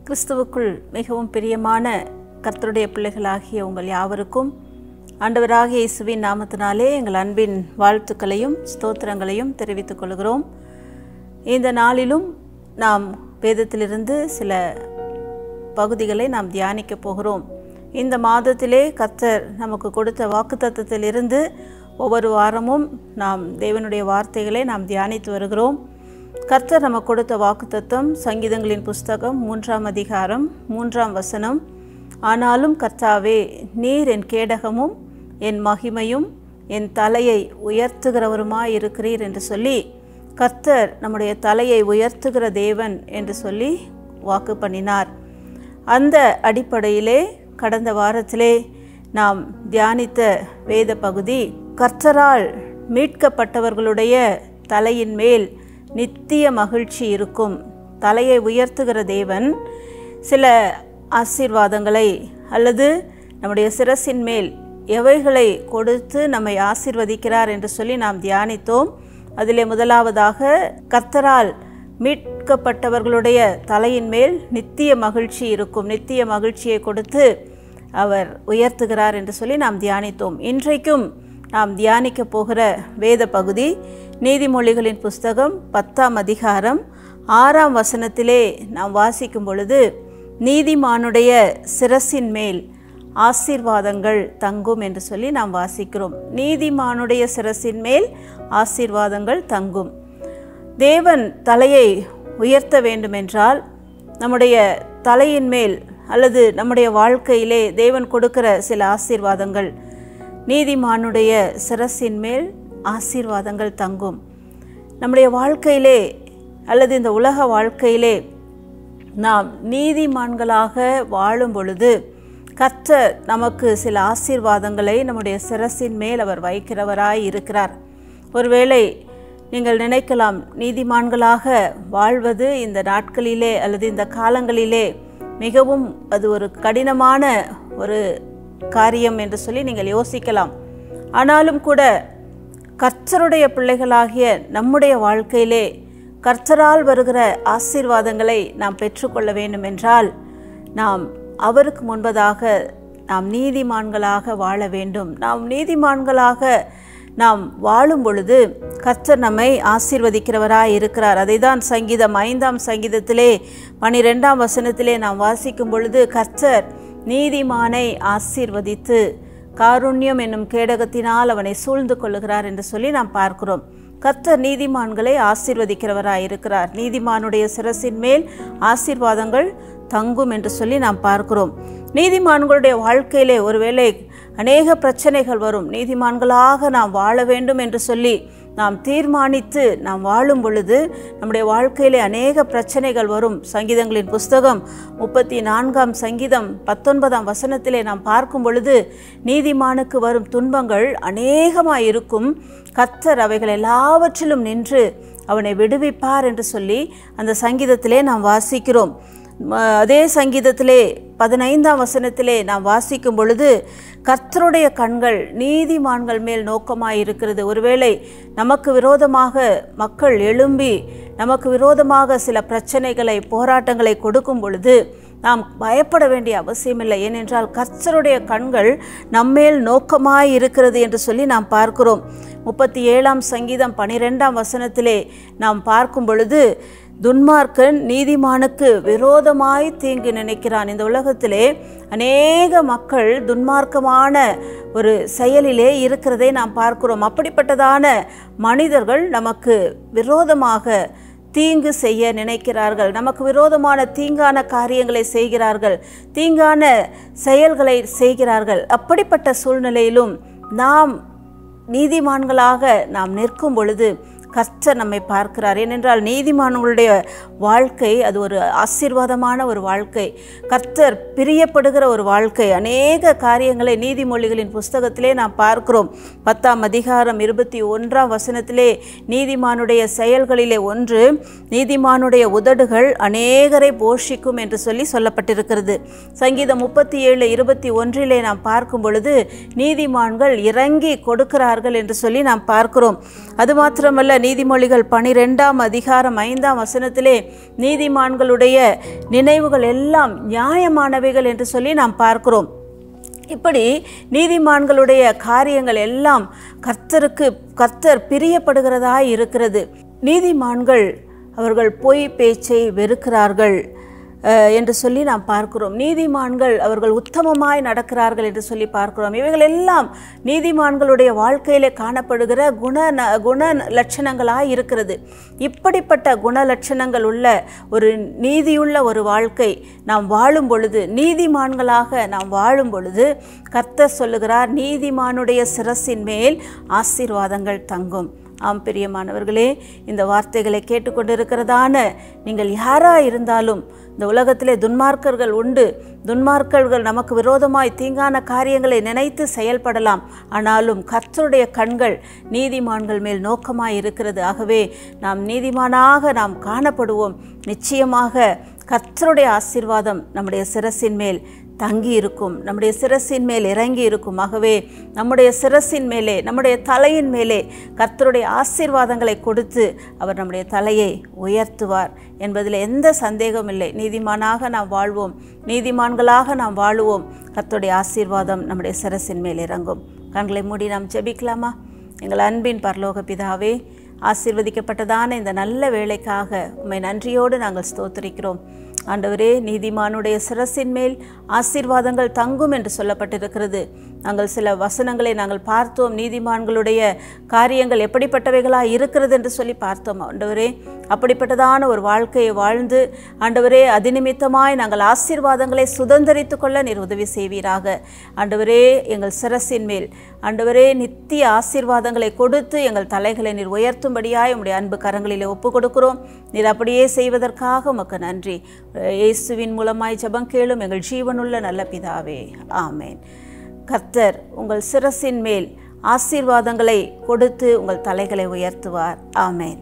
கிறிஸ்துவுக்குள் மிகவும் பிரியமான கர்த்தருடைய பிள்ளைகளாகிய உங்கள் யாவருக்கும் ஆண்டவராகிய இயேசுவின் நாமத்தினாலே எங்கள் அன்பின் வாழ்த்துக்களையும் ஸ்தோத்திரங்களையும் தெரிவித்துக் கொள்கிறோம். இந்த நாளிலும் நாம் வேதத்திலிருந்து சில பகுதிகளை நாம் தியானிக்க போகிறோம். இந்த மாதத்திலே கர்த்தர் நமக்கு கொடுத்த வாக்குத்தத்தத்திலிருந்து ஒவ்வொரு வாரமும் நாம் தேவனுடைய வார்த்தைகளை நாம் தியானித்து வருகிறோம். கர்த்தர் நமக்கு கொடுத்த வாக்குத்தத்தம் சங்கீதங்களின் புஸ்தகம் 3ஆம் அதிகாரம் 3ஆம் வசனம். ஆனாலும் கர்த்தாவே, நீர் என் கேடகமும் என் மகிமையும் என் தலையை உயர்த்துகிறவருமாய் இருக்கிறீர் என்று சொல்லி கர்த்தர் நம்முடைய தலையை உயர்த்துகிற தேவன் என்று சொல்லி வாக்கு பண்ணினார். அந்த அடிப்படையிலே கடந்த வாரத்திலே நாம் தியானித்த வேத பகுதி, கர்த்தரால் மீட்கப்பட்டவர்களுடைய தலையின் மேல் நித்திய மகிழ்ச்சி இருக்கும். தலையை உயர்த்துகிற தேவன் சில ஆசீர்வாதங்களை அல்லது நம்முடைய சிரசின் மேல் எவைகளை கொடுத்து நம்மை ஆசீர்வதிக்கிறார் என்று சொல்லி நாம் தியானித்தோம். அதிலே முதலாவதாக கர்த்தரால் மீட்கப்பட்டவர்களுடைய தலையின் மேல் நித்திய மகிழ்ச்சி இருக்கும், நித்திய மகிழ்ச்சியை கொடுத்து அவர் உயர்த்துகிறார் என்று சொல்லி நாம் தியானித்தோம். இன்றைக்கும் நாம் தியானிக்க போகிற வேத பகுதி நீதிமொழிகளின் புஸ்தகம் 10ஆம் அதிகாரம் 6ஆம் வசனத்திலே நாம் வாசிக்கும் பொழுது, நீதிமானுடைய சிரசின் மேல் ஆசீர்வாதங்கள் தங்கும் என்று சொல்லி நாம் வாசிக்கிறோம். நீதிமானுடைய சிரசின் மேல் ஆசீர்வாதங்கள் தங்கும். தேவன் தலையை உயர்த்த வேண்டுமென்றால் நம்முடைய தலையின் மேல் அல்லது நம்முடைய வாழ்க்கையிலே தேவன் கொடுக்கிற சில ஆசீர்வாதங்கள், நீதிமானுடைய சிரசின் மேல் ஆசீர்வாதங்கள் தங்கும். நம்முடைய வாழ்க்கையிலே அல்லது இந்த உலக வாழ்க்கையிலே நாம் நீதிமான்களாக வாழும் பொழுது கர்த்தர் நமக்கு சில ஆசீர்வாதங்களை நம்முடைய சிரசின் மேல் அவர் வைக்கிறவராய் இருக்கிறார். ஒருவேளை நீங்கள் நினைக்கலாம், நீதிமான்களாக வாழ்வது இந்த நாட்களிலே அல்லது இந்த காலங்களிலே மிகவும் அது ஒரு கடினமான ஒரு காரியம் என்று சொல்லி நீங்கள் யோசிக்கலாம். ஆனாலும் கூட கர்த்தருடைய பிள்ளைகளாகிய நம்முடைய வாழ்க்கையிலே கர்த்தரால் வருகிற ஆசீர்வாதங்களை நாம் பெற்றுக்கொள்ள வேண்டும் என்றால் நாம் அவருக்கு முன்பதாக நாம் நீதிமான்களாக வாழ வேண்டும். நாம் நீதிமான்களாக நாம் வாழும் பொழுது கர்த்தர் நம்மை ஆசீர்வதிக்கிறவராய் இருக்கிறார். அதை தான் சங்கீதம் 5ஆம் சங்கீதத்திலே 12ஆம் வசனத்திலே நாம் வாசிக்கும் பொழுது, கர்த்தர் நீதிமானை ஆசீர்வதித்து காருண்யம் என்னும் கேடகத்தினால் அவனை சூழ்ந்து கொள்ளுகிறார் என்று சொல்லி நாம் பார்க்கிறோம். கர்த்தர் நீதிமான்களை ஆசீர்வதிக்கிறவராய் இருக்கிறார். நீதிமானுடைய சிரசின் மேல் ஆசீர்வாதங்கள் தங்கும் என்று சொல்லி நாம் பார்க்கிறோம். நீதிமான்களுடைய வாழ்க்கையிலே ஒருவேளை அநேக பிரச்சனைகள் வரும். நீதிமான்களாக நாம் வாழ வேண்டும் என்று சொல்லி நாம் தீர்மானித்து நாம் வாழும் பொழுது நம்முடைய வாழ்க்கையிலே அநேக பிரச்சனைகள் வரும். சங்கீதங்களின் புஸ்தகம் 34ஆம் சங்கீதம் 19ஆம் வசனத்திலே நாம் பார்க்கும் பொழுது, நீதிமானுக்கு வரும் துன்பங்கள் அநேகமாய் இருக்கும், கர்த்தர் அவைகள் எல்லாவற்றிலும் நின்று அவனை விடுவிப்பார் என்று சொல்லி அந்த சங்கீதத்திலே நாம் வாசிக்கிறோம். அதே சங்கீதத்திலே 15ஆம் வசனத்திலே நாம் வாசிக்கும் பொழுது, கர்த்தருடைய கண்கள் நீதிமான்கள் மேல் நோக்கமாய் இருக்கிறது. ஒருவேளை நமக்கு விரோதமாக மக்கள் எழும்பி நமக்கு விரோதமாக சில பிரச்சனைகளை போராட்டங்களை கொடுக்கும் பொழுது நாம் பயப்பட வேண்டிய அவசியமில்லை. ஏனென்றால் கர்த்தருடைய கண்கள் நம்மேல் நோக்கமாய் இருக்கிறது என்று சொல்லி நாம் பார்க்கிறோம். 37ஆம் சங்கீதம் 12ஆம் வசனத்திலே நாம் பார்க்கும் பொழுது, துன்மார்க்கன் நீதிமானுக்கு விரோதமாய் தீங்கு நினைக்கிறான். இந்த உலகத்திலே அநேக மக்கள் துன்மார்க்கமான ஒரு செயலிலே இருக்கிறதை நாம் பார்க்கிறோம். அப்படிப்பட்டதான மனிதர்கள் நமக்கு விரோதமாக தீங்கு செய்ய நினைக்கிறார்கள், நமக்கு விரோதமான தீங்கான காரியங்களை செய்கிறார்கள், தீங்கான செயல்களை செய்கிறார்கள். அப்படிப்பட்ட சூழ்நிலையிலும் நாம் நீதிமான்களாக நாம் நிற்கும் பொழுது கர்த்தர் நம்மை பார்க்கிறார். ஏனென்றால் நீதிமான்களுடைய வாழ்க்கை அது ஒரு ஆசீர்வாதமான ஒரு வாழ்க்கை, கர்த்தர் பிரியப்படுகிற ஒரு வாழ்க்கை. அநேக காரியங்களை நீதிமொழிகளின் புஸ்தகத்திலே நாம் பார்க்கிறோம். 10ஆம் அதிகாரம் 21ஆம் வசனத்திலே நீதிமானுடைய செயல்களிலே ஒன்று, நீதிமானுடைய உதடுகள் அநேகரை போஷிக்கும் என்று சொல்லி சொல்லப்பட்டிருக்கிறது. சங்கீதம் 37:21 நாம் பார்க்கும் பொழுது நீதிமான்கள் இறங்கி கொடுக்கிறார்கள் என்று சொல்லி நாம் பார்க்கிறோம். அது மாத்திரமல்ல, நீதிமொழிகள் 12ஆம் அதிகாரம் 5ஆம் வசனத்திலே நீதிமான்களுடைய நினைவுகள் எல்லாம் நியாயமானவைகள் என்று சொல்லி நாம் பார்க்கிறோம். இப்படி நீதிமான்களுடைய காரியங்கள் எல்லாம் கர்த்தர் பிரியப்படுகிறதாய் இருக்கிறது. நீதிமான்கள் அவர்கள் பொய் பேச்சை வெறுக்கிறார்கள் என்று சொல்லி நாம் பார்க்கிறோம். நீதிமான்கள் அவர்கள் உத்தமமாய் நடக்கிறார்கள் என்று சொல்லி பார்க்கிறோம். இவைகள் எல்லாம் நீதிமான்களுடைய வாழ்க்கையிலே காணப்படுகிற குண லட்சணங்களாய் இருக்கிறது. இப்படிப்பட்ட குண லட்சணங்கள் உள்ள ஒரு நீதியுள்ள ஒரு வாழ்க்கை நாம் வாழும் பொழுது, நீதிமான்களாக நாம் வாழும் பொழுது கர்த்தர் சொல்லுகிறார், நீதிமானுடைய சிரசின் மேல் ஆசீர்வாதங்கள் தங்கும். ஆம் பிரியமானவர்களே, இந்த வார்த்தைகளை கேட்டுக்கொண்டிருக்கிறதான நீங்கள் யாராக இருந்தாலும், இந்த உலகத்திலே துன்மார்க்கர்கள் உண்டு. துன்மார்க்கர்கள் நமக்கு விரோதமாய் தீங்கான காரியங்களை நினைத்து செயல்படலாம். ஆனாலும் கர்த்தருடைய கண்கள் நீதிமான்கள் மேல் நோக்கமாய் இருக்கிறது. ஆகவே நாம் நீதிமானாக நாம் காணப்படுவோம். நிச்சயமாக கர்த்தருடைய ஆசீர்வாதம் நம்முடைய சிரசின் மேல் தங்கி இருக்கும், நம்முடைய சிரசின் மேல் இறங்கி இருக்கும். ஆகவே நம்முடைய சிரசின் மேலே, நம்முடைய தலையின் மேலே கர்த்தருடைய ஆசீர்வாதங்களை கொடுத்து அவர் நம்முடைய தலையை உயர்த்துவார் என்பதில் எந்த சந்தேகமும் இல்லை. நீதிமானாக நாம் வாழ்வோம், நீதிமான்களாக நாம் வாழுவோம். கர்த்தருடைய ஆசீர்வாதம் நம்முடைய சிரசின் மேல் இறங்கும். கண்களை மூடி நாம் ஜெபிக்கலாமா? எங்கள் அன்பின் பரலோக பிதாவே, ஆசீர்வதிக்கப்பட்டதான இந்த நல்ல வேளைக்காக உம்மை நன்றியோடு நாங்கள் ஸ்தோத்திரிக்கிறோம். ஆண்டவரே, நீதிமானுடைய சிரசின் மேல் ஆசீர்வாதங்கள் தங்கும் என்று சொல்லப்பட்டிருக்கிறது. நாங்கள் சில வசனங்களை நாங்கள் பார்த்தோம். நீதிமான்களுடைய காரியங்கள் எப்படிப்பட்டவைகளாக இருக்கிறது என்று சொல்லி பார்த்தோம். ஆண்டவரே, அப்படிப்பட்டதான ஒரு வாழ்க்கையை வாழ்ந்து ஆண்டவரே, அதிநிமித்தமாய் நாங்கள் ஆசீர்வாதங்களை சுதந்திரித்து கொள்ள நீர் உதவி செய்வீராக. ஆண்டவரே, எங்கள் சிரசின் மேல் ஆண்டவரே நித்திய ஆசீர்வாதங்களை கொடுத்து எங்கள் தலைகளை நீர் உயர்த்தும்படியாய் உம்முடைய அன்பு கரங்களிலே ஒப்பு கொடுக்கிறோம். நீர் அப்படியே செய்வதற்காக உமக்கு நன்றி. இயேசுவின் மூலமாய் ஜெபம் கேளும் எங்கள் ஜீவனுள்ள நல்ல பிதாவே, ஆமேன். கர்த்தர் உங்கள் சிரசின் மேல் ஆசீர்வாதங்களை கொடுத்து உங்கள் தலைகளை உயர்த்துவார். ஆமேன்.